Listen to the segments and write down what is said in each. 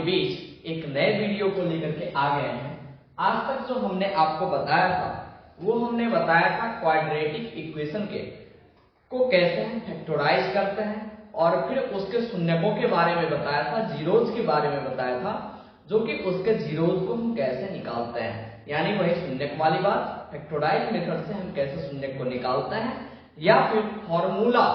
बीच एक नए वीडियो को लेकर के आ गए हैं। आज तक जो हमने आपको बताया था वो हमने बताया था क्वाड्रेटिक इक्वेशन को कैसे हम फैक्टराइज करते हैं, और फिर उसके शून्यकों के बारे में बताया था, जीरोज के बारे में बताया था, जो कि उसके जीरोज को हम कैसे निकालते हैं, यानी वही शून्यक वाली बात, फैक्टराइज मेथड से हम कैसे शून्यक को निकालते हैं, या फिर फॉर्मूला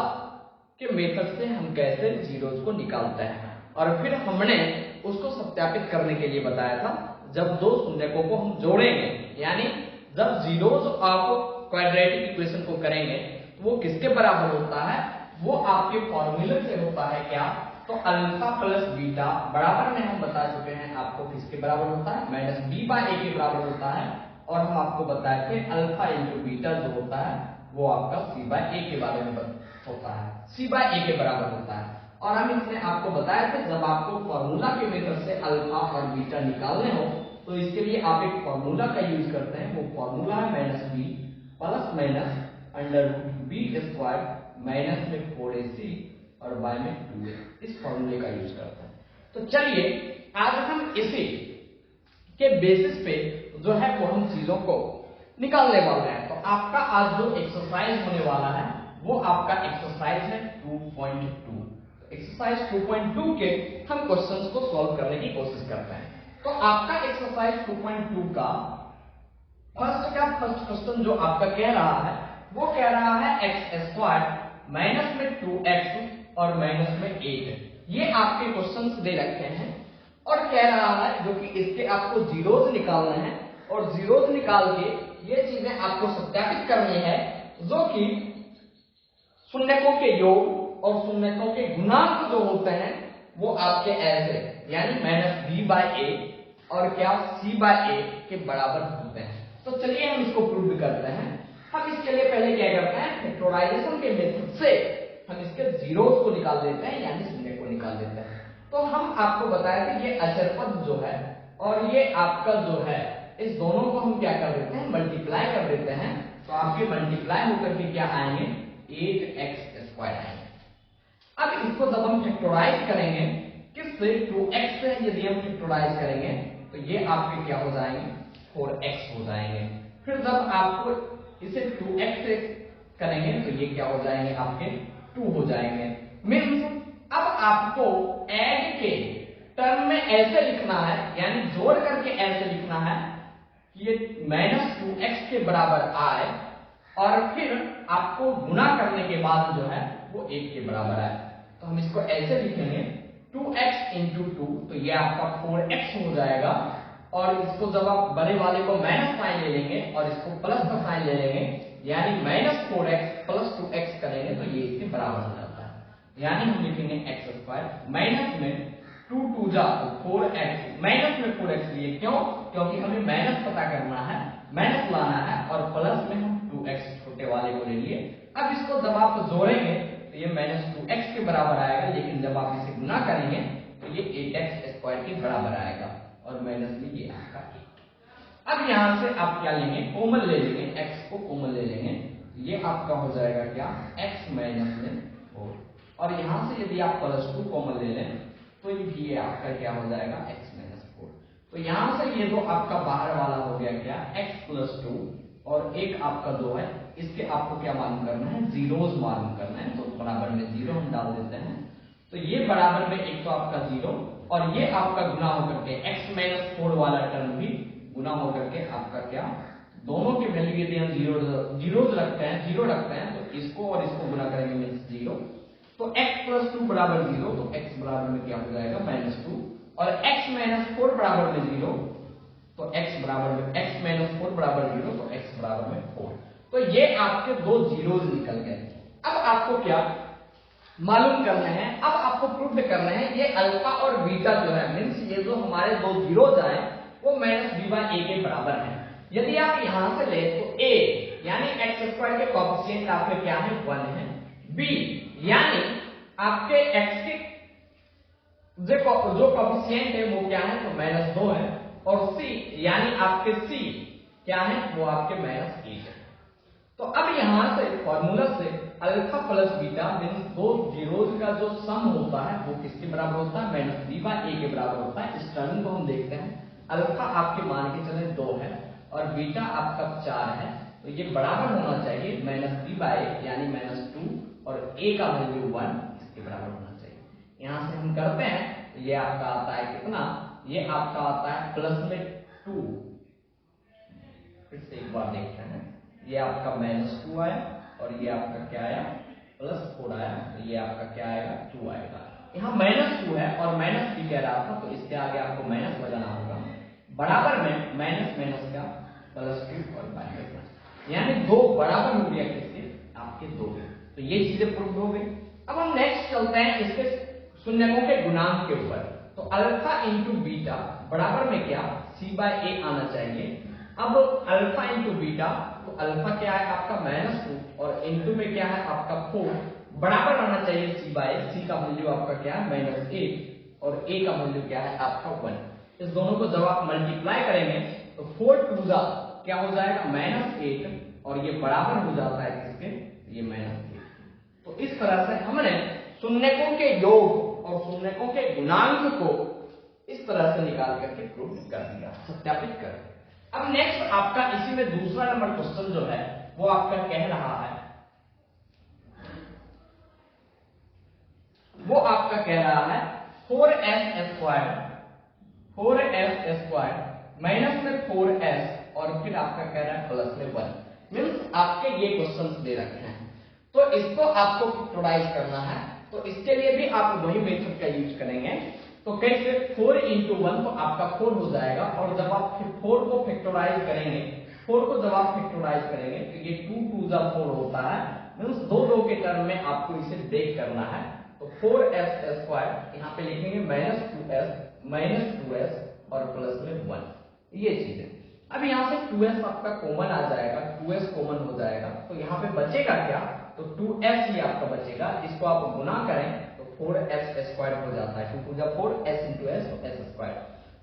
के मेथड से हम कैसे जीरोज को निकालते हैं। और फिर हमने उसको सत्यापित करने के लिए बताया था, जब दो शून्यकों को हम जोड़ेंगे, यानी जब जीरोज ऑफ क्वाड्रेटिक इक्वेशन को करेंगे तो वो किसके बराबर होता है, वो आपके फॉर्मूले से होता है क्या, तो अल्फा प्लस बीटा बराबर में हम बता चुके हैं आपको किसके बराबर होता है, माइनस बी बाय ए के बराबर होता है। और हम आपको बताए थे अल्फा इंटू बीटा जो होता है वो आपका सी बाय ए के बारे में होता है, सी बाय ए के बराबर होता है। और हम इसमें आपको बताए थे जब आपको फॉर्मूला के मेथड से अल्फा और बीटा निकालने हो तो इसके लिए आप एक फॉर्मूला का यूज करते हैं, वो फॉर्मूला है minus B plus minus under root B square minus में 4ac और बाय में 2a, इस फॉर्मूले का यूज करते हैं। तो चलिए आज हम इसी के बेसिस पे जो है वो हम चीजों को निकालने वाले हैं। तो आपका आज जो एक्सरसाइज होने वाला है वो आपका एक्सरसाइज है 2.2। एक्सरसाइज 2.2 के हम क्वेश्चंस को सॉल्व करने की कोशिश करते हैं। तो आपका एक्सरसाइज 2.2 का फर्स्ट क्वेश्चन जो आपका कह रहा है वो कह रहा है एक्स स्क्वायर माइनस में 2x और माइनस में 8। ये आपके क्वेश्चंस दे रखे हैं और कह रहा है जो कि इसके आपको जीरोज निकालने हैं, और जीरोज निकाल के ये चीजें आपको सत्यापित करनी है जो कि शून्यकों के योग और शून्यकों के गुणांक जो होते हैं वो आपके ऐसे, यानी माइनस बी बाय ए और क्या सी बाय ए के बराबर होते हैं। तो चलिए हम इसको प्रूव करते हैं। हम इसके लिए पहले क्या करते हैं, फैक्टराइजेशन के मेथड से हम इसके जीरोज को निकाल देते हैं, यानी शून्य को निकाल देते हैं। तो हम आपको बताया कि ये अचर पद जो है और ये आपका जो है इस दोनों को हम क्या कर देते हैं, मल्टीप्लाई कर देते हैं। तो आपके मल्टीप्लाई होकर के क्या आएंगे, 8x स्क्वायर आएंगे। अब इसको जब हम फैक्टराइज करेंगे किससे, 2x से यदि हम फैक्टराइज करेंगे तो ये आपके क्या हो जाएंगे, 4x हो जाएंगे। फिर जब आपको इसे 2x से करेंगे तो ये क्या हो जाएंगे, आपके 2 हो जाएंगे। मीन्स अब आपको ऐड के टर्म में ऐसे लिखना है, यानी जोड़ करके ऐसे लिखना है कि ये माइनस 2x के बराबर आए, और फिर आपको गुणा करने के बाद जो है वो 1 के बराबर आए। तो हम इसको ऐसे लिखेंगे 2x इंटू 2, तो ये आपका 4x हो जाएगा। और इसको जब आप बड़े वाले को माइनस साइन ले लेंगे और इसको प्लस का साइन ले लेंगे, यानी माइनस 4x प्लस 2x करेंगे तो ये इसके बराबर हो जाता है। यानी हम लिखेंगे एक्स स्क्वायर माइनस में 2 2 जा 4x, माइनस में 4x लिए क्यों, क्योंकि हमें माइनस पता करना है, माइनस लाना है, और प्लस में हम 2x छोटे वाले को ले लिए। अब इसको जब आप जोड़ेंगे तो ये माइनस 2x के बराबर आएगा, लेकिन जब आप इसे गुना करेंगे तो ये 8x स्क्वायर के बराबर आएगा, और माइनस में ये आपका 8। अब यहां से आप क्या लेंगे, कॉमन ले लेंगे, x को कॉमन ले लेंगे, ये आपका हो जाएगा क्या, x माइनस में 4, और यहां से यदि आप प्लस 2 कॉमन ले लें तो ये आपका क्या हो जाएगा, x माइनस 4। तो यहां से ये तो आपका बाहर वाला हो गया क्या, x प्लस 2, और एक आपका जो है इसके आपको क्या मालूम करना है, जीरोज मालूम करना है। तो बराबर में 0 हम डाल देते हैं, तो ये बराबर में एक तो आपका 0 और ये आपका गुना होकर के x माइनस 4 वाला टर्म भी गुना होकर के आपका क्या, दोनों के वैल्यू यदि हम जीरो रखते हैं तो इसको और इसको गुना करेंगे मींस 0। तो x प्लस 2 बराबर 0, तो x बराबर में क्या हो जाएगा, माइनस 2, और x माइनस 4 बराबर में 0, तो x बराबर में x माइनस 4 बराबर 0, तो x बराबर में 4। तो ये आपके दो जीरोज निकल गए। अब आपको क्या मालूम करने हैं, अब आपको प्रूफ करना है ये अल्फा और बीटा जो है, मींस ये जो हमारे दो जीरोज आए वो माइनस बी बाय ए के बराबर है। यदि आप यहां से ले तो a यानी एक्स स्क्वायर के कोएफिशिएंट आपके क्या है, 1 है, b यानी आपके x के जो कोएफिशिएंट है वो क्या है, तो माइनस 2 है, और c यानी आपके c क्या है, वो आपके माइनस 8 है। तो अब यहां से फॉर्मूला से अल्फा प्लस बीटा मीन्स दो जीरोज का जो सम होता है वो किसके बराबर होता है, माइनस बी बाय ए के बराबर होता है। इस टर्म को हम देखते हैं, अल्फा आपके मान के चले 2 है और बीटा आपका 4 है, तो ये बराबर होना चाहिए माइनस बी बाय यानी -2 और ए का वैल्यू 1 इसके बराबर होना चाहिए। यहां से हम करते हैं, ये आपका आता है कितना, ये आपका आता है प्लस में 2, फिर से एक बार देखते हैं, ये आपका -2 आया और ये आपका क्या आया +4 आया, तो ये आपका क्या आएगा 2 आएगा। यहाँ -2 है और माइनस भी कह रहा था, तो इसके आगे आपको माइनस लगाना होगा, बराबर में माइनस माइनस का +2 और माइनस, यानी 2 बराबर हो गया किसके, आपके 2 के। तो ये चीजें प्रूव हो गई। अब हम नेक्स्ट चलते हैं इसके शून्यकों के गुणांक के ऊपर। तो अल्फा इंटू बीटा बराबर में क्या, c बाय ए आना चाहिए। अब अल्फा इंटू बीटा, तो अल्फा क्या है आपका -2 और इंटू में क्या है आपका 4, बराबर आना चाहिए c बाय, c का वैल्यू आपका क्या है -8 और a का वैल्यू क्या है आपका 1। इस दोनों को जब आप मल्टीप्लाई करेंगे तो 4 टू जा क्या हो जाएगा -8 और ये बराबर हो जाता है किसके, ये -8। तो इस तरह से हमने शून्यकों के योग और शून्यकों के गुणांक को इस तरह से निकाल करके प्रूव कर दिया, सत्यापित कर दिया। अब नेक्स्ट आपका इसी में दूसरा नंबर क्वेश्चन जो है वो आपका कह रहा है, वो आपका कह रहा है 4s² माइनस में 4s और फिर आपका कह रहा है प्लस में 1। मीन्स आपके ये क्वेश्चंस दे रखे हैं, तो इसको आपको फैक्टराइज करना है, तो इसके लिए भी आप वही मेथड का यूज करेंगे। तो कैसे, 4 इंटू 1 तो आपका 4 हो जाएगा, और जब आप 4 को फैक्टराइज करेंगे, 4 को जब आप फैक्टराइज करेंगे तो ये 2 टू जा 4 होता है, मीन्स 2 के टर्म में आपको इसे ब्रेक करना है। तो 4s² यहाँ पे लिखेंगे -2s और प्लस में 1, ये चीज है। अब यहाँ से 2s आपका कॉमन आ जाएगा, 2s कॉमन हो जाएगा, तो यहाँ पे बचेगा क्या, तो 2s ही आपका बचेगा। इसको आप गुना करें तो 4s² हो जाता है, 2 टू जा 4, s इंटू s तो s²,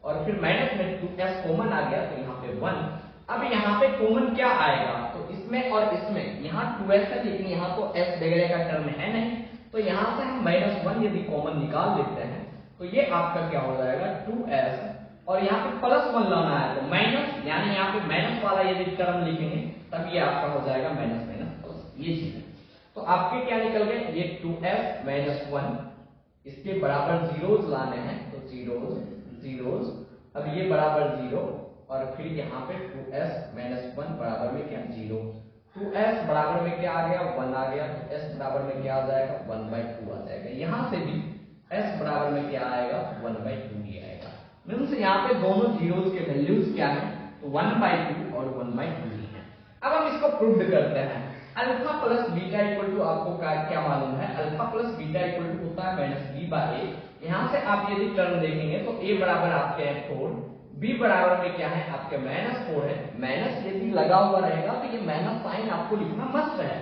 और फिर माइनस में 2s कॉमन आ गया तो यहाँ पे 1। अब यहाँ पे कॉमन क्या आएगा, तो इसमें और इसमें, यहाँ 2s है लेकिन यहाँ तो s वगैरह का टर्म है नहीं, तो यहाँ से हम -1 यदि कॉमन निकाल लेते हैं तो ये आपका क्या हो जाएगा 2s, और यहाँ पे +1 लाना है तो माइनस, यानी यहाँ पे माइनस वाला यदि टर्म लिखेंगे तब ये आपका हो जाएगा माइनस माइनस प्लस, ये चीज है। तो आपके क्या निकल गए, ये 2s - 1, इसके बराबर जीरोज लाने हैं, तो जीरोज, अब ये बराबर 0 और फिर यहाँ पे 2s - 1 बराबर में क्या 0, 2s बराबर में क्या आ गया 1 आ गया, तो s बराबर में क्या आ जाएगा 1/2 आ जाएगा। यहाँ से भी s बराबर में क्या आएगा 1/2 ही आएगा। मीन्स यहाँ पे दोनों जीरोज के वैल्यूज क्या है, तो 1/2 और 1/2 ही है। अब हम इसको प्रूव करते हैं। Alpha plus beta equal to आपको क्या मालूम है, alpha plus beta equal to होता है -b/a। यहाँ से आप यदि टर्म देखेंगे तो a बराबर आपके है 4, b बराबर में क्या है आपके -4 है, माइनस यदि लगा हुआ रहेगा तो ये माइनस साइन आपको लिखना मस्त है।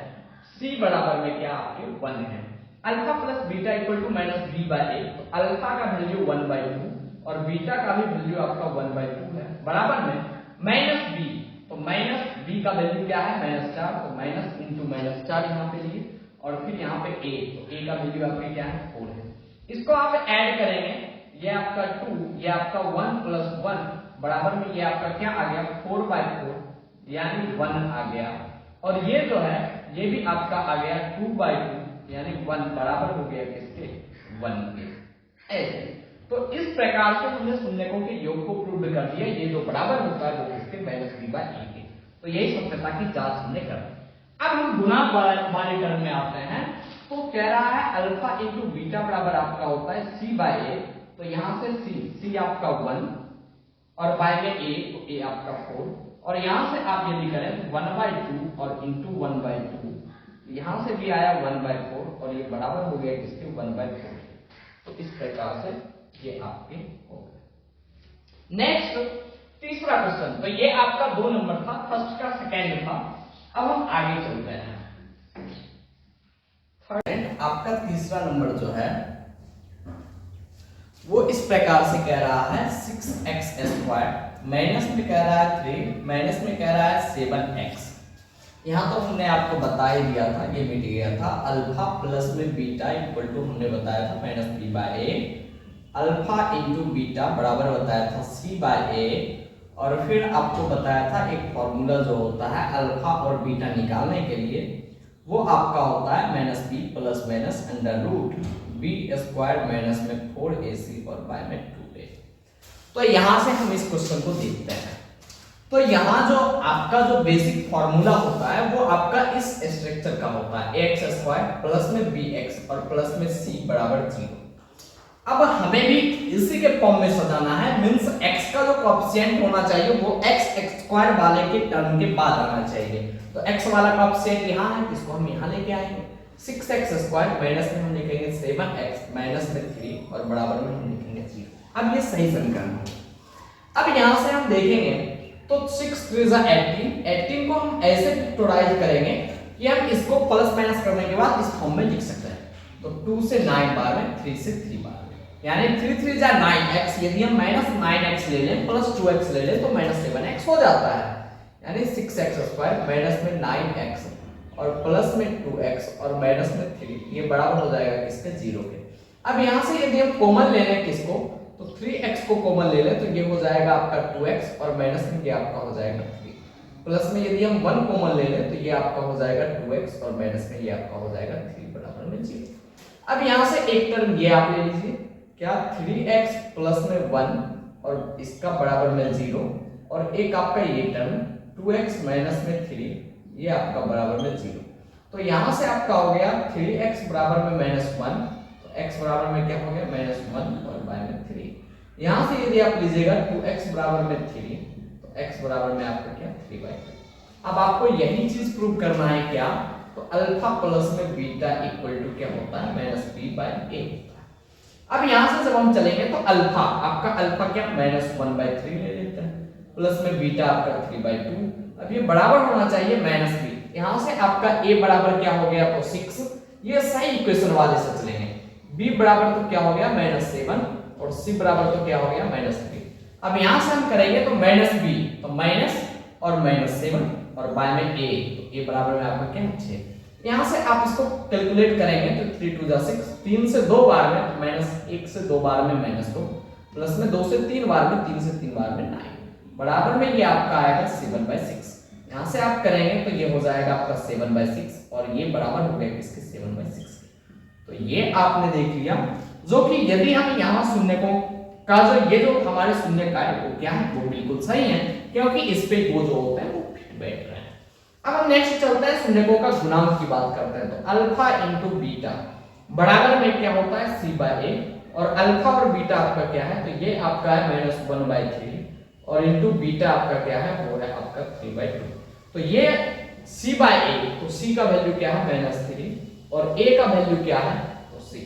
c बराबर में क्या आपके 1 है। Alpha plus beta equal to -b/a, तो अल्फा का वैल्यू 1/2 और बीटा का भी वैल्यू आपका 1/2 है, बराबर में -b, तो -b का वैल्यू क्या है -4, तो माइनस इंटू -4 यहाँ पे लिए, और फिर यहाँ पे a, तो a का वैल्यू आपके क्या है 4 है। इसको आप ऐड करेंगे, ये आपका 2, ये आपका 1 + 1 बराबर में ये आपका क्या आ गया 4/4 यानी 1 आ गया, और ये जो है ये भी आपका आ गया 2/2 यानी 1 बराबर हो गया किसके 1 के। ऐसे तो इस प्रकार से हमने शून्यकों के योग को प्रूव कर दिया, ये जो बराबर होता है वो किसके -b/a के। तो यही सत्यता की जांच हमने कर दी। अब हम गुणांक वाले टर्म में आते हैं, तो कह रहा है अल्फा इंटू बीटा बराबर आपका होता है c/a, तो यहां से c आपका 1 और बाय में a, तो a आपका 4, और यहां से आप यदि करें 1/2 और इंटू 1/2, यहां से भी आया 1/4 और ये बराबर हो गया किसके 1/4। तो इस प्रकार से ये आपके हो गए। नेक्स्ट तीसरा क्वेश्चन, तो ये आपका 2 नंबर था, फर्स्ट का सेकंड था। अब हम आगे चलते हैं। थर्ड आपका तीसरा नंबर जो है वो इस प्रकार से कह रहा है 6x² माइनस में कह रहा है 3, माइनस में कह रहा है 7x। यहाँ तो हमने आपको बता ही दिया था, ये मिट गया था। अल्फा प्लस में बीटा इक्वल टू हमने बताया था माइनस बी बाय ए, अल्फा इंटू बीटा बराबर बताया था सी बाय ए, और फिर आपको बताया था एक फॉर्मूला जो होता है अल्फा और बीटा निकालने के लिए, वो आपका होता है minus B plus minus under root B square minus में 4ac और बाय में 2a। तो यहाँ से हम इस क्वेश्चन को देखते हैं। तो यहाँ जो आपका जो बेसिक फॉर्मूला होता है वो आपका इस स्ट्रक्चर का होता है एक्स स्क्वायर प्लस में बी एक्स और प्लस में सी बराबर 0। अब हमें भी इसी के फॉर्म में सजाना है, मींस x का जो कोएफिशिएंट होना चाहिए वो x स्क्वायर वाले के टर्म के बाद आना चाहिए। तो x वाला कोएफिशिएंट यहाँ है, इसको हम यहाँ लेके आएंगे 6x स्क्वायर माइनस में हम लिखेंगे 7x माइनस में 3 और बराबर में हम लिखेंगे 0। अब ये सही समीकरण है। अब यहाँ से हम देखेंगे तो 6 3 18 को हम ऐसे फैक्टराइज करेंगे कि हम इसको प्लस माइनस करने के बाद इस फॉर्म में लिख सकते हैं। तो 2 से 9 बार में 3 से 3 बार यानी 3 3 जा 9x, यदि हम माइनस 9x ले लें प्लस 2x ले लें तो माइनस 7x हो जाता है, यानी 6x स्क्वायर माइनस में 9x और प्लस में 2x और माइनस में 3, ये बराबर हो जाएगा किसके 0 के। अब यहाँ से यदि हम कॉमन ले लें किसको, तो 3x को कॉमन ले लें तो ये हो जाएगा आपका 2x और माइनस में ये आपका हो जाएगा 3, प्लस में यदि हम 1 कॉमन ले लें तो ये आपका हो जाएगा 2x और माइनस में ये आपका हो जाएगा 3 बराबर में 0। अब यहाँ से एक टर्म ये आप ले लीजिए, क्या 3x प्लस में 1 और इसका बराबर में 0, और एक आपका ये टर्म 2x माइनस में 3, ये आपका बराबर में 0। तो यहाँ से आपका हो गया 3x बराबर में -1, तो x बराबर में क्या हो गया -1 और y में 3। यहाँ से यदि आप लीजिएगा 2x बराबर में 3 तो x बराबर में आपका क्या 3/3। अब आपको यही चीज प्रूव करना है क्या, तो अल्फा प्लस में बीटा इक्वल टू क्या होता है -b/a। अब यहां से जब हम चलेंगे तो अल्फा आपका अल्फा क्या -1/3 ले लेते हैं, प्लस में बीटा आपका 3/2। अब ये बराबर होना चाहिए -b, यहां से आपका a बराबर क्या हो गया तो 6, ये सही इक्वेशन वाले से चलेंगे। b बराबर तो क्या हो गया -7 और c बराबर तो क्या हो गया -3। अब यहां से हम करेंगे तो -b तो माइनस और -7 और बाय में a, तो a बराबर में आपका क्या 6। यहाँ से आप इसको कैलकुलेट करेंगे तो 3 2 जा 6, 3 से 2 बार में -1 से 2 बार में -2, प्लस में 2 से 3 बार में 3 से 3 बार में 9 बराबर में ये आपका आएगा 7/6। यहाँ से आप करेंगे तो ये हो जाएगा आपका 7/6 और ये बराबर हो गया किसके 7/6। तो ये आपने देख लिया, जो कि यदि हम यहाँ शून्य को का जो ये जो हमारे शून्य का है वो क्या है, वो बिल्कुल सही है, क्योंकि इस पे वो जो होता है वो फिट बैठ रहा है। अब हम नेक्स्ट चलते हैं शून्यकों का गुणांक की बात करते हैं। तो अल्फा इंटू बीटा बराबर में क्या होता है c/a, और अल्फा और बीटा आपका क्या है, तो ये आपका है -1/3 और इंटू बीटा आपका क्या है वो है आपका 3/2। तो ये c/a, तो c का वैल्यू क्या है -3 और a का वैल्यू क्या है तो 6।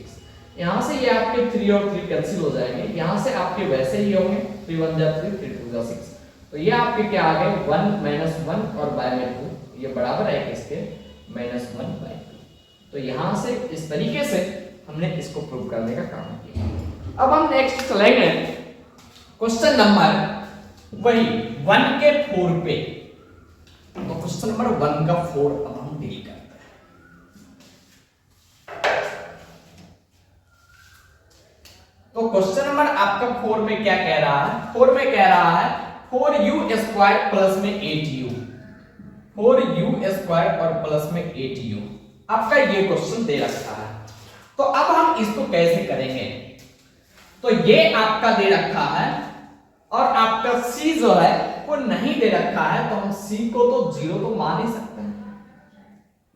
यहाँ से ये आपके 3 और 3 कैंसिल हो जाएंगे, यहाँ से आपके वैसे ही होंगे 3 1 जा 3 3 2 जा 6, तो ये आपके क्या आ गए 1 -1 और बाय में 2, ये बराबर है किसके -1/2। तो यहाँ से इस तरीके से हमने इसको प्रूव करने का काम किया। अब हम नेक्स्ट चलेंगे क्वेश्चन नंबर वही 1 के 4 पे। तो क्वेश्चन नंबर 1 का 4 अब हम डील करते हैं। तो क्वेश्चन नंबर आपका 4 में क्या कह रहा है, 4 में कह रहा है 4u² प्लस में 8u, 4u² और प्लस में 8u, आपका ये क्वेश्चन दे रखा है। तो अब हम इसको कैसे करेंगे, तो ये आपका दे रखा है और आपका c जो है वो नहीं दे रखा है, तो हम c को तो 0 तो मान ही सकते हैं,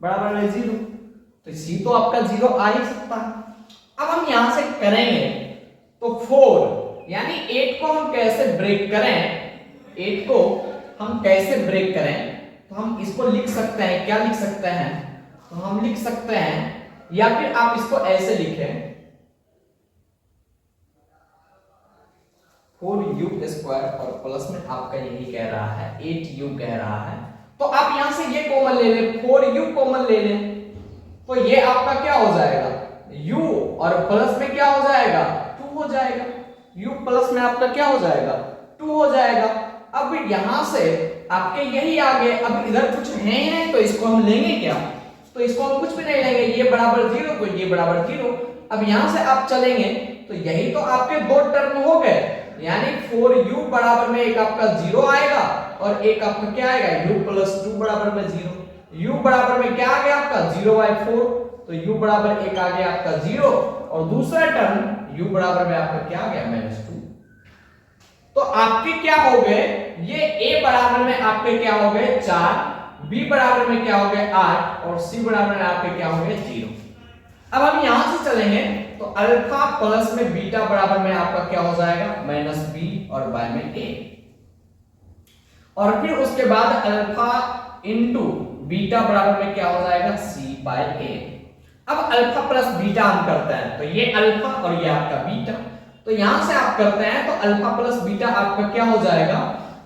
बराबर है 0, तो c तो आपका 0 आ ही सकता है। अब हम यहां से करेंगे तो 4 यानी 8 को हम कैसे ब्रेक करें, 8 को हम कैसे ब्रेक करें, तो हम इसको लिख सकते हैं, क्या लिख सकते हैं, तो हम लिख सकते हैं, या फिर आप इसको ऐसे लिखें 4u² और प्लस में आपका यही कह रहा है 8u कह रहा है, तो आप यहां से ये कॉमन ले लें, 4u कॉमन ले लें, तो ये आपका क्या हो जाएगा u और प्लस में क्या हो जाएगा 2 हो जाएगा, u प्लस में आपका क्या हो जाएगा 2 हो जाएगा। अब यहां से आपके यही आ गए, अब इधर कुछ है ही नहीं तो इसको हम लेंगे क्या, तो इसको हम कुछ भी नहीं लेंगे, ये बराबर 0 तो ये बराबर 0। अब यहां से आप चलेंगे तो यही तो आपके दो टर्म हो गए, यानी 4u बराबर में एक आपका 0 आएगा और एक आपका क्या आएगा u प्लस 2 बराबर में 0। u बराबर में क्या आ गया आपका 0/4, तो u बराबर एक आ गया आपका 0 और दूसरा टर्म u बराबर में आपका क्या आ गया -2। तो आपके क्या हो गए, ये a बराबर में आपके क्या हो गए 4, b बराबर में क्या हो गए 8 और c बराबर में आपके क्या हो गए 0। अब हम यहां से चलेंगे तो अल्फा प्लस में बीटा बराबर में आपका क्या हो जाएगा -b और y में a, और फिर उसके बाद अल्फा इंटू बीटा बराबर में क्या हो जाएगा c/a। अब अल्फा प्लस बीटा हम करते हैं तो ये अल्फा और ये आपका बीटा, तो यहां से आप करते हैं तो अल्फा प्लस बीटा आपका क्या हो जाएगा,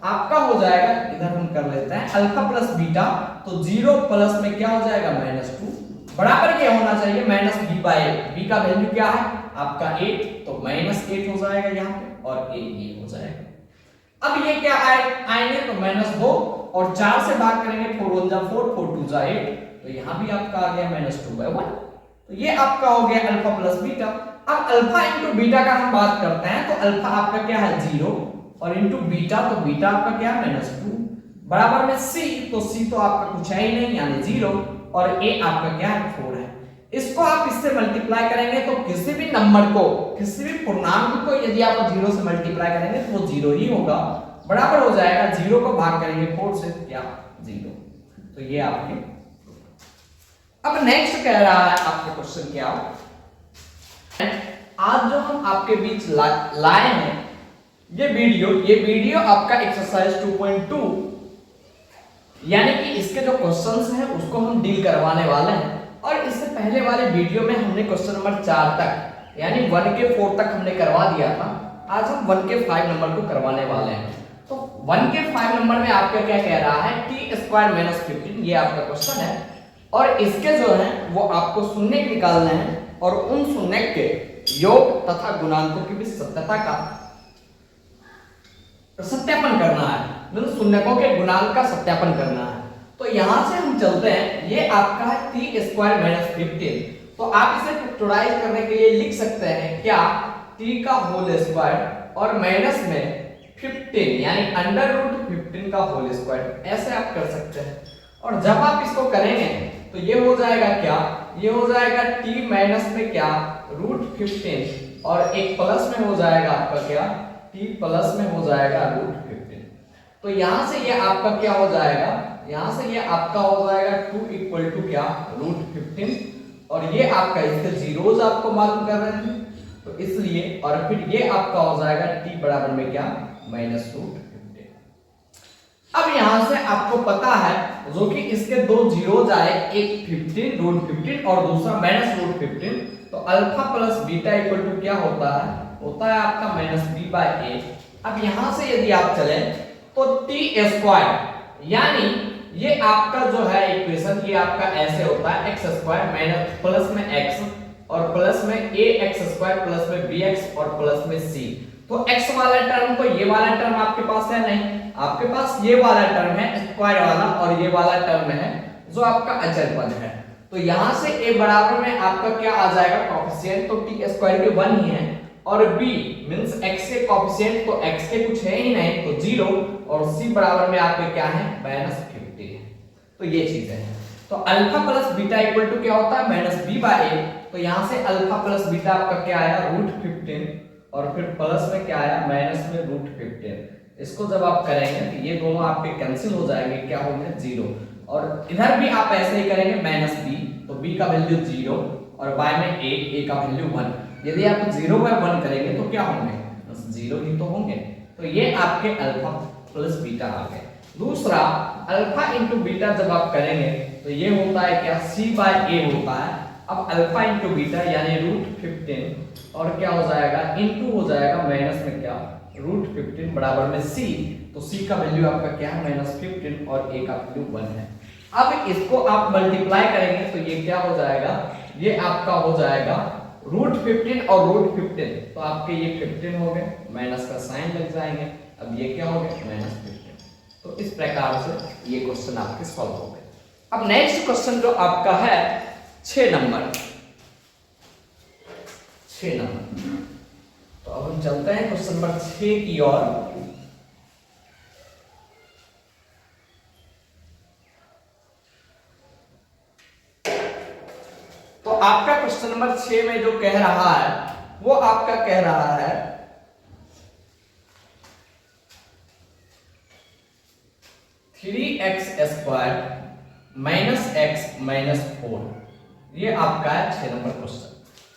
आपका हो जाएगा इधर हम कर लेते हैं अल्फा प्लस बीटा, तो 0 प्लस में क्या हो जाएगा -2 बराबर क्या होना चाहिए -b/a। b का वैल्यू क्या है आपका 8, तो -8 हो जाएगा यहाँ पे और a ये हो जाएगा। अब ये क्या आएंगे तो -2 और 4 से भाग करेंगे 4 1 जा 4 4 2 जा 8, तो यहाँ भी आपका आ गया -2/1। तो ये आपका हो गया अल्फा प्लस बीटा। अब अल्फा इंटू बीटा का हम बात करते हैं तो अल्फा आपका क्या है 0 और इंटू बीटा, तो बीटा आपका क्या है -2 बराबर में c, तो c तो आपका कुछ है ही नहीं यानी 0 और a आपका क्या है 4 है। इसको आप इससे मल्टीप्लाई करेंगे तो किसी भी नंबर को, किसी भी पूर्णांक को यदि आप 0 से मल्टीप्लाई करेंगे तो वो 0 ही होगा, बराबर हो जाएगा 0 को भाग करेंगे 4 से क्या 0। तो ये आपके, अब नेक्स्ट कह रहा है आपके क्वेश्चन क्या, आज जो हम आपके बीच लाए हैं ये वीडियो आपका एक्सरसाइज 2.2 यानी कि इसके जो क्वेश्चंस हैं उसको हम डील करवाने वाले हैं। और इससे पहले वाले वीडियो में हमने क्वेश्चन नंबर 4 तक यानी 1 के 4 तक हमने करवा दिया था, आज हम 1 के 5 नंबर को करवाने वाले हैं। तो 1 के 5 नंबर में आपका क्या कह रहा है t² - 15, ये आपका क्वेश्चन है और इसके जो है वो आपको शून्य निकालने हैं और उन शून्य के योग तथा गुणांकों की भी सत्यता का सत्यापन करना है, मतलब शून्यकों के गुणांक का सत्यापन करना है। तो यहां से हम चलते हैं, ये आपका है t² - 15, तो आप इसे फैक्टराइज करने के लिए लिख सकते हैं क्या t का होल स्क्वायर और माइनस में 15 यानी √15 का होल स्क्वायर, ऐसे आप कर सकते हैं। और जब आप इसको करेंगे तो ये हो जाएगा क्या, ये हो जाएगा t माइनस में क्या √15 और एक प्लस में हो जाएगा आपका क्या t प्लस में हो जाएगा √15। तो यहां से ये आपका क्या हो जाएगा, यहां से ये आपका हो जाएगा 2 = क्या √15 और ये आपका इसके जीरोस आपको मालूम कर रहे थे तो इसलिए, और फिर ये आपका हो जाएगा t बराबर में क्या -√15। अब यहां से आपको पता है जो कि इसके दो जीरोस आए, एक 15 √15 और दूसरा -√15, तो अल्फा प्लस बीटा = क्या होता है आपका -b/a। अब यहां से यदि आप चले तो t² यानी ये आपका जो है इक्वेशन, ये आपका ऐसे होता है x² प्लस में x और प्लस में ax² प्लस में bx और प्लस में c। तो x वाला टर्म को ये वाला टर्म आपके पास है नहीं, आपके पास ये वाला टर्म है स्क्वायर वाला और ये वाला टर्म है जो आपका अचल पद है। तो यहां से a बराबर में आपका क्या आ जाएगा कोएफिशिएंट, तो t² के 1 ही है और b मींस x के कोएफिशिएंट, तो x के कुछ है ही नहीं तो 0 और c बराबर में आपके क्या है -50 है। तो ये चीज है। तो अल्फा प्लस बीटा = क्या होता है -b/a। तो यहां से अल्फा प्लस बीटा आपका क्या आया √15 और फिर प्लस में क्या आया माइनस में √15। इसको जब आप करेंगे तो ये दोनों आपके कैंसिल हो जाएंगे, क्या होंगे 0, और इधर भी आप ऐसे ही करेंगे -b, तो b का वैल्यू 0 और y में a का वैल्यू 1। यदि आप 0/1 करेंगे तो क्या होंगे 0 ही तो होंगे। तो ये आपके अल्फा प्लस बीटा आ गए। दूसरा अल्फा इंटू बीटा जब आप करेंगे तो ये होता है क्या c/a होता है। अब अल्फा इंटू बीटा यानी √15 और क्या हो जाएगा इंटू हो जाएगा माइनस में क्या √15 बराबर में c, तो c का वैल्यू आपका क्या है -15 और a का वैल्यू 1 है। अब इसको आप मल्टीप्लाई करेंगे तो ये क्या हो जाएगा, ये आपका हो जाएगा √15 और √15, तो आपके ये 15 हो गए, माइनस का साइन लग जाएंगे। अब ये क्या हो गया, -15। तो इस प्रकार से ये क्वेश्चन आपके सॉल्व हो गए। अब नेक्स्ट क्वेश्चन जो आपका है 6 नंबर, तो अब हम चलते हैं क्वेश्चन नंबर 6 की ओर। तो आपका क्वेश्चन नंबर 6 में जो कह रहा है वो आपका कह रहा है 3x² - x - 4। ये आपका है 6 नंबर क्वेश्चन।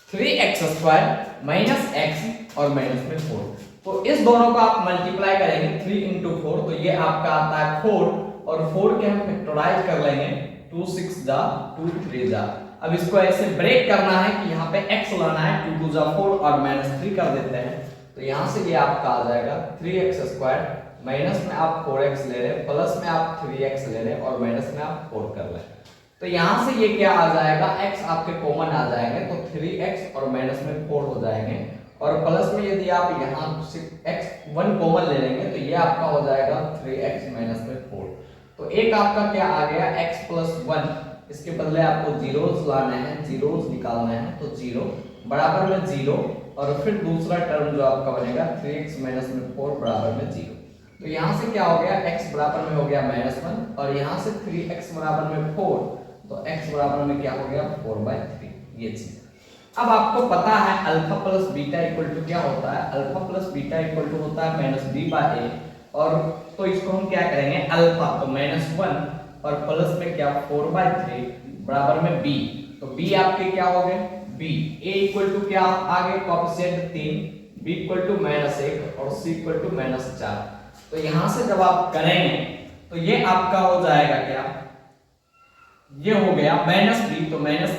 3x² - x और माइनस में 4, तो इस दोनों को आप मल्टीप्लाई करेंगे 3 × 4, तो ये आपका आता है 4, और 4 के हम फैक्टराइज कर लेंगे, 2 6 जा 2 3 जा। अब इसको ऐसे ब्रेक करना है कि यहाँ पे x लाना है, 2 2 जा 4 और -3 कर देते हैं, तो यहाँ से ये आपका आ जाएगा 3x², माइनस में आप 4x ले रहे हैं, प्लस में आप 3x ले रहे हैं और माइनस में आप 4 कर रहे हैं। तो यहां से ये क्या आ जाएगा, x आपके कॉमन आ जाएंगे, तो 3x और माइनस में 4 हो जाएंगे, और प्लस में यदि आप यहाँ x 1 कॉमन ले लेंगे तो ये आपका हो जाएगा 3x माइनस में 4। तो एक आपका क्या आ गया, x + 1, इसके बदले आपको जीरोस लाने हैं, जीरोस निकालना है, तो 0 बराबर में 0, और फिर दूसरा टर्म जो आपका बनेगा 3x माइनस में 4 बराबर में 0। तो यहाँ से क्या हो गया, x बराबर में हो गया -1, और यहाँ से 3x बराबर में 4, तो x बराबर में क्या हो गया 4/3, ये चीज। अब आपको पता है alpha plus beta equal to क्या होता है, alpha plus beta equal to होता है -b/a, और तो इसको हम क्या करेंगे, अल्फा तो -1 और प्लस में क्या 4/3 बराबर में b, तो b आपके क्या हो गए b, a इक्वल टू क्या आगे कोएफिशिएंट 3, b इक्वल टू -1 और c इक्वल टू -4। तो यहां से जब आप करेंगे तो ये आपका हो जाएगा क्या, ये हो गया -b, तो माइनस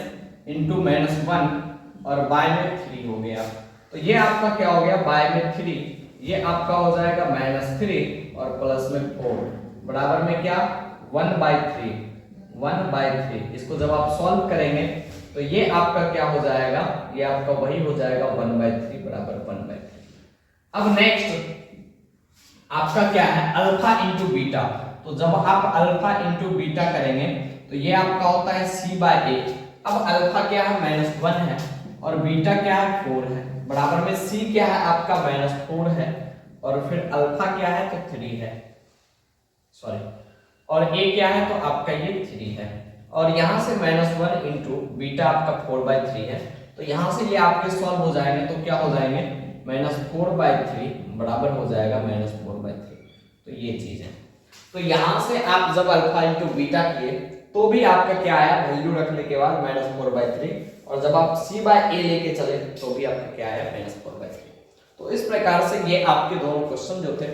इंटू -1 और बाय में 3 हो गया, तो ये आपका क्या हो गया बाय में 3, ये आपका हो जाएगा -3 और प्लस में 4 बराबर में क्या 1/3। इसको जब आप सॉल्व करेंगे तो ये आपका क्या हो जाएगा, ये आपका वही हो जाएगा 1/3 बराबर 1/3। अब नेक्स्ट आपका क्या है अल्फा इंटू बीटा, तो जब आप अल्फा इंटू बीटा करेंगे तो ये आपका होता है c/a। अब अल्फा क्या है -1 है और बीटा क्या है 4 है, बराबर में c क्या है आपका -4 है, और फिर अल्फा क्या है तो 3 है, सॉरी, और a क्या है तो आपका ये 3 है, और यहां से -1 इंटू बीटा आपका 4/3 है, तो यहां से ये आपके सॉल्व हो जाएंगे, तो क्या हो जाएंगे -4/3 बराबर हो जाएगा -4/3। तो ये चीज है। तो यहां से आप जब अल्फा इंटू बीटा किए तो भी आपका क्या आया, वैल्यू रखने के बाद -4/3, और जब आप c/a लेके चले तो भी आपका क्या आया -4/3। तो इस प्रकार से ये आपके दोनों क्वेश्चन जो थे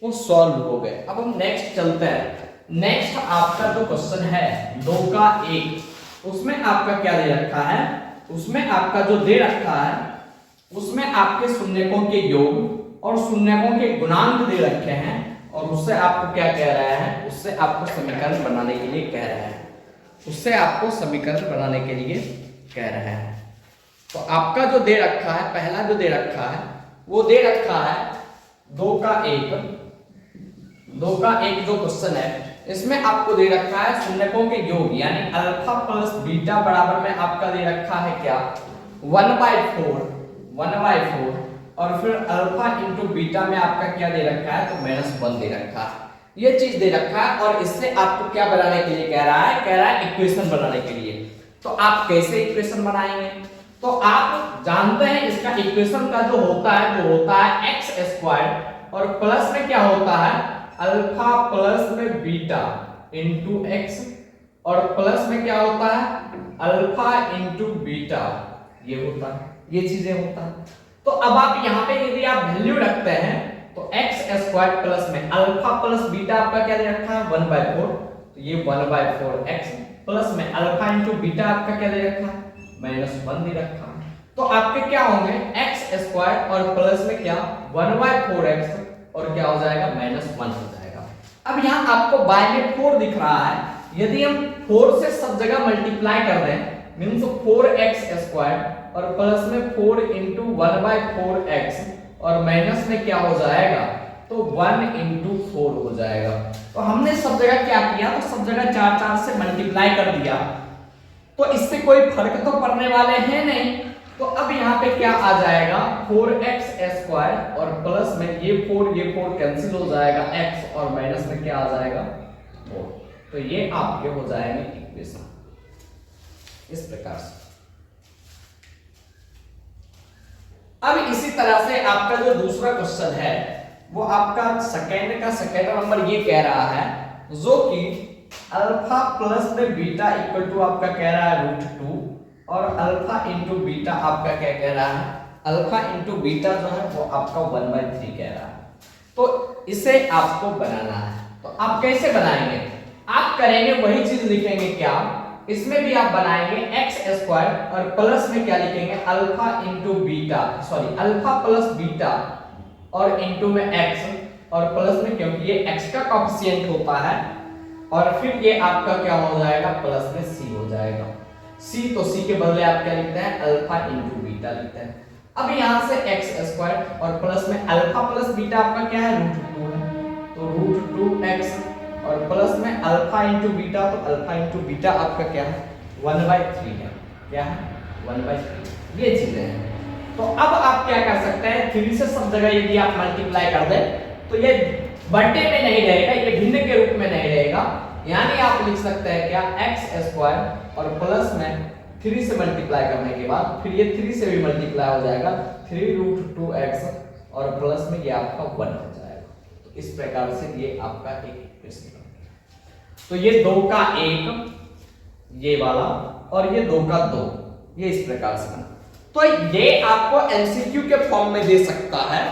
वो सॉल्व हो गए। अब हम नेक्स्ट चलते हैं। नेक्स्ट आपका जो क्वेश्चन है 2 का 1, उसमें आपका क्या दे रखा है, उसमें आपका जो दे रखा है उसमें आपके शून्यकों के योग और शून्यकों के गुणांक दे रखे हैं, और उससे आपको क्या कह रहा है, उससे आपको समीकरण बनाने के लिए कह रहा है, उससे आपको समीकरण बनाने के लिए कह रहा है। तो आपका जो दे रखा है, पहला जो दे रखा है वो दे रखा है 2 का 1 जो क्वेश्चन है, इसमें आपको दे रखा है शून्यकों के योग, यानी अल्फा प्लस बीटा बराबर में आपका दे रखा है क्या 1/4, और फिर अल्फा इंटू बीटा में आपका क्या दे रखा है तो -1 दे रखा है, ये चीज दे रखा है, और इससे आपको क्या बनाने के लिए कह रहा है इक्वेशन बनाने के लिए। तो आप कैसे इक्वेशन बनाएंगे, तो आप जानते हैं इसका इक्वेशन का जो होता है वो होता है x², और प्लस में क्या होता है अल्फा प्लस में बीटा इंटू x, और प्लस में क्या होता है अल्फा इंटू बीटा, ये होता है, ये चीजें होता है। तो अब आप यहाँ पे यदि आप वैल्यू रखते हैं तो x² प्लस में अल्फा प्लस बीटा आपका क्या दे रखा है 1/4, तो ये 1/4x प्लस में अल्फा इंटू बीटा आपका क्या दे रखा है -1 दे रखा है। तो आपके क्या होंगे x² और प्लस में क्या 1/4x, और क्या हो जाएगा -1 हो जाएगा। अब यहाँ आपको बाय में 4 दिख रहा है, यदि हम 4 से सब जगह मल्टीप्लाई कर दें मींस 4x² और प्लस में 4 इंटू 1/4x और माइनस में क्या हो जाएगा, तो 1 इंटू 4 हो जाएगा। तो हमने सब जगह क्या किया, तो सब जगह 4 से मल्टीप्लाई कर दिया, तो इससे कोई फर्क तो पड़ने वाले हैं नहीं। तो अब यहाँ पे क्या आ जाएगा, 4x² और प्लस में ये 4 कैंसिल हो जाएगा, x और माइनस में क्या आ जाएगा 4। तो ये आपके हो जाएंगे इक्वेशन इस प्रकार से। अब इसी तरह से आपका जो दूसरा क्वेश्चन है वो आपका सेकेंड नंबर ये कह रहा है, जो कि अल्फा प्लस में बीटा इक्वल टू आपका कह रहा है √2 और अल्फा इंटू बीटा आपका क्या कह रहा है, अल्फा इंटू बीटा जो है वो आपका 1/3 कह रहा है। तो इसे आपको बनाना है, तो आप कैसे बनाएंगे, आप करेंगे वही चीज लिखेंगे, क्या इसमें भी आप बनाएंगे x² और प्लस में क्या लिखेंगे, alpha into beta, sorry alpha plus beta और इंटू में x और प्लस में, क्योंकि ये x का कोएफिशिएंट होता है, और फिर ये आपका क्या हो जाएगा, प्लस में c हो जाएगा। c तो c के बदले आप क्या लिखते हैं, अल्फा इंटू बीटा लिखते हैं। अब यहां से x² और प्लस में अल्फा प्लस बीटा आपका क्या है, √2 है, तो √2x और प्लस में अल्फा इंटू बीटा, तो अल्फा इंटू बीटा आपका क्या है 1/3 है, क्या है 1/3, ये चीजें हैं। तो अब आप क्या कर सकते हैं, 3 से सब जगह यदि आप मल्टीप्लाई कर दें तो ये बटे में नहीं रहेगा, ये भिन्न के रूप में नहीं रहेगा, यानी आप लिख सकते हैं क्या, x² और प्लस में 3 से मल्टीप्लाई करने के बाद फिर ये 3 से भी मल्टीप्लाई हो जाएगा, 3√2x और प्लस में ये आपका 1 हो जाएगा। तो इस प्रकार से ये आपका एक इक्वेशन। तो ये 2 का 1 ये वाला और ये 2 का 2, ये इस प्रकार से बना। तो ये आपको एमसीक्यू के फॉर्म में दे सकता है,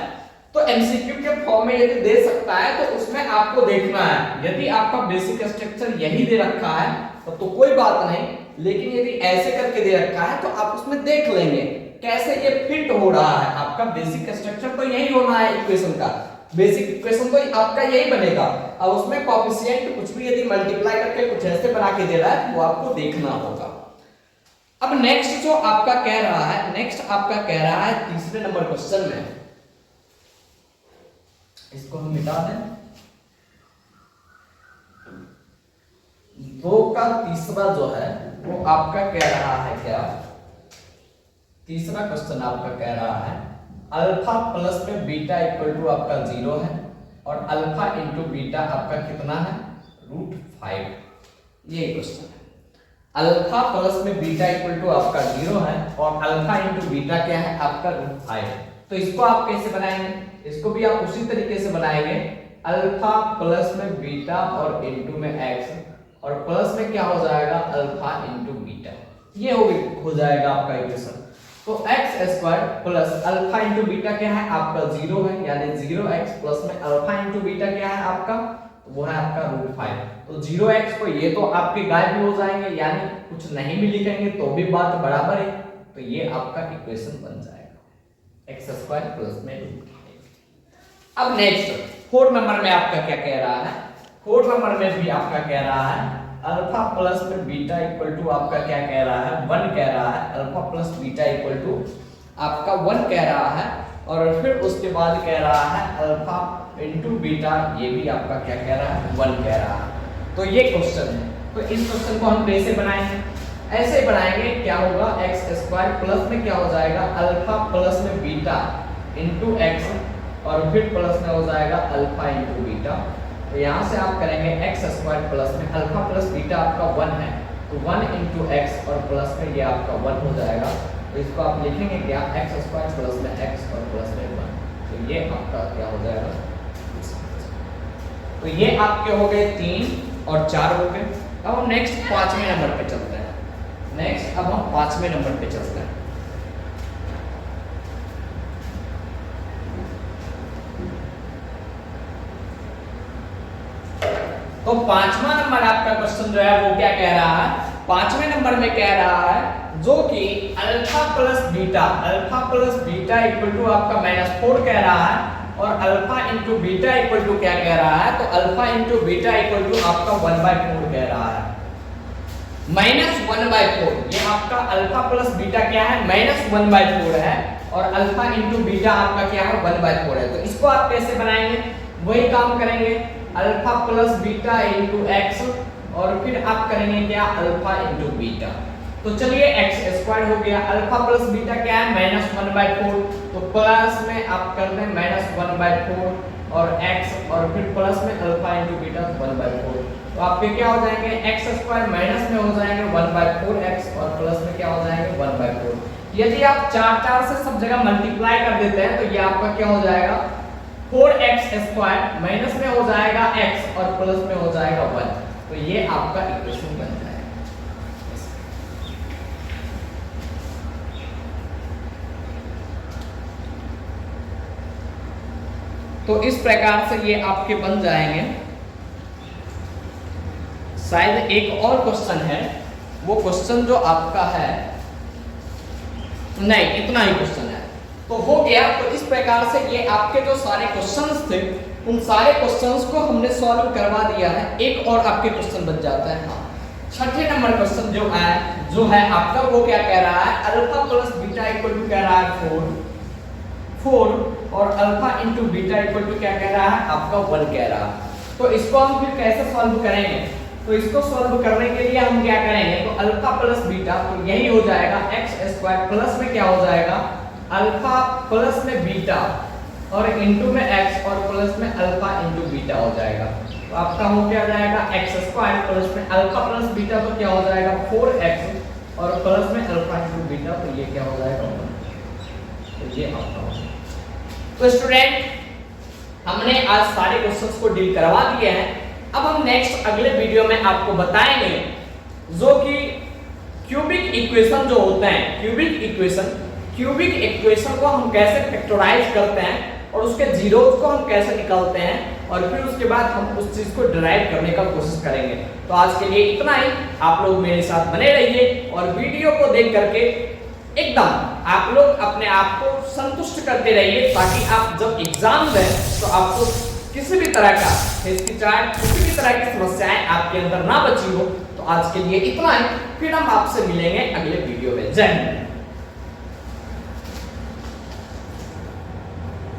तो एमसीक्यू के फॉर्म में यदि दे सकता है तो उसमें आपको देखना है, यदि आपका बेसिक स्ट्रक्चर यही दे रखा है तो कोई बात नहीं, लेकिन यदि ऐसे करके दे रखा है तो आप उसमें देख लेंगे कैसे ये फिट हो रहा है। आपका बेसिक स्ट्रक्चर तो यही होना है इक्वेशन का, बेसिक इक्वेशन तो आपका यही बनेगा। अब उसमें कोएफिशिएंट कुछ भी यदि मल्टीप्लाई करके कुछ ऐसे बना के दे रहा है वो आपको देखना होगा। अब नेक्स्ट जो आपका कह रहा है, नेक्स्ट आपका कह रहा है तीसरे नंबर क्वेश्चन में, इसको हम मिटा दें, 2 का तीसरा जो है वो आपका कह रहा है क्या, तीसरा क्वेश्चन आपका कह रहा है अल्फा प्लस में बीटा इक्वल टू आपका 0 है और अल्फा इंटू बीटा आपका कितना है, √5। ये क्वेश्चन है, अल्फा प्लस में बीटा इक्वल टू आपका 0 है और अल्फा इंटू बीटा क्या है आपका √5। तो इसको आप कैसे बनाएंगे, इसको भी आप उसी तरीके से बनाएंगे, अल्फा प्लस में बीटा और इंटू में x और प्लस में क्या हो जाएगा, अल्फा इंटू बीटा, ये हो जाएगा आपका इक्वेशन। तो x² plus alpha into beta क्या है आपका 0 है, यानी 0x प्लस में अल्फा इंटू बीटा क्या है आपका, वो है आपका √5। तो 0x को ये तो आपके गायब भी हो जाएंगे, यानी कुछ नहीं भी लिखेंगे तो भी बात बराबर है, तो ये आपका इक्वेशन बन जाएगा x² प्लस में √5। अब नेक्स्ट 4 नंबर में आपका क्या कह रहा है, 4 नंबर में भी आपका कह रहा है अल्फा प्लस में बीटा इक्वल टू आपका क्या कह रहा है, 1 कह रहा है, alpha plus beta equal to आपका 1 कह रहा है, और फिर उसके बाद कह रहा है अल्फा इंटू बीटा, ये भी आपका क्या कह रहा है 1 कह रहा है। तो ये क्वेश्चन है, तो इस क्वेश्चन को हम कैसे बनाएंगे, ऐसे बनाएंगे, क्या होगा x² प्लस में क्या हो जाएगा अल्फा प्लस में बीटा इंटू x और फिर प्लस में हो जाएगा अल्फा इंटू बीटा। तो यहाँ से आप करेंगे x² प्लस में अल्फा प्लस बीटा आपका 1 है, तो 1 इंटू x और प्लस में ये आपका 1 हो जाएगा। तो इसको आप लिखेंगे क्या, x² प्लस में x और प्लस में 1, तो ये आपका क्या हो जाएगा। तो ये आपके हो गए 3 और 4 हो गए। अब हम नेक्स्ट 5वें नंबर पे चलते हैं, नेक्स्ट अब हम 5वें नंबर पे चलते हैं। तो 5वां नंबर आपका क्वेश्चन जो है वो क्या कह रहा है, 5वें नंबर में कह रहा है जो कि alpha plus beta equal to आपका -4 कह रहा है और alpha into beta equal to क्या कह रहा है, तो alpha into beta equal to आपका 1/4 कह रहा है। -1/4। ये आपका अल्फा प्लस बीटा क्या है, -1/4 है, और अल्फा इंटू बीटा आपका क्या है, 1/4 है। तो इसको आप कैसे बनाएंगे, वही काम करेंगे, alpha plus beta into x, और फिर आप करेंगे क्या, अल्फा इंटू बीटा। तो चलिए एक्स स्क्वायर हो गया, अल्फा प्लस बीटा क्या है, -1/4, तो प्लस में आप कर दें -1/4 और x, और फिर प्लस में अल्फा इंटू बीटा 1/4। तो आपके क्या हो जाएंगे, एक्स स्क्वायर माइनस में हो जाएंगे 1/4x, और प्लस में क्या हो जाएंगे 1/4। यदि आप 4 से सब जगह मल्टीप्लाई कर देते हैं तो ये आपका क्या हो जाएगा, 4x स्क्वायर माइनस में हो जाएगा x, और प्लस में हो जाएगा 1। तो ये आपका इक्वेशन बन जाएगा। तो इस प्रकार से ये आपके बन जाएंगे। शायद एक और क्वेश्चन है, वो क्वेश्चन जो आपका है, नहीं इतना ही क्वेश्चन है तो हो गया। तो इस प्रकार से ये आपके जो सारे क्वेश्चंस थे, उन सारे क्वेश्चंस को हमने सॉल्व करवा दिया है। एक और आपके क्वेश्चन बन जाता है। हाँ, छठे नंबर क्वेश्चन जो है आपका, वो क्या कह रहा है, alpha plus beta equal to कह रहा है 4 और alpha into beta equal to क्या कह रहा है, आपका 1 कह रहा है। तो इसको हम फिर कैसे सॉल्व करेंगे, तो इसको सॉल्व करने के लिए हम क्या करेंगे, तो अल्फा प्लस बीटा, तो यही हो जाएगा एक्स स्क्वायर, प्लस में क्या हो जाएगा, अल्फा प्लस में बीटा, और इंटू में एक्स, और प्लस में अल्फा इंटू बीटा हो जाएगा। तो आपका हो क्या जाएगा, एक्स स्क्वायर प्लस में अल्फा प्लस बीटा, तो क्या हो जाएगा 4x, और प्लस में अल्फा इंटू बीटा, तो ये क्या हो जाएगा 1। तो ये आपका हो जाएगा। तो स्टूडेंट, हमने आज सारे क्वेश्चंस को डील करवा दिए हैं। अब हम नेक्स्ट अगले वीडियो में आपको बताएंगे जो कि क्यूबिक इक्वेशन जो होते हैं, क्यूबिक इक्वेशन को हम कैसे फैक्टराइज करते हैं, और उसके जीरोज को हम कैसे निकालते हैं, और फिर उसके बाद हम उस चीज को डिराइव करने का कोशिश करेंगे। तो आज के लिए इतना ही। आप लोग मेरे साथ बने रहिए और वीडियो को देख करके एकदम आप लोग अपने आप को संतुष्ट करते रहिए, ताकि आप जब एग्जाम दें तो आपको किसी भी तरह का हिचकिचाहट, किसी भी तरह की समस्याएं आपके अंदर ना बची हो। तो आज के लिए इतना ही, फिर हम आपसे मिलेंगे अगले वीडियो में। जय हिंद।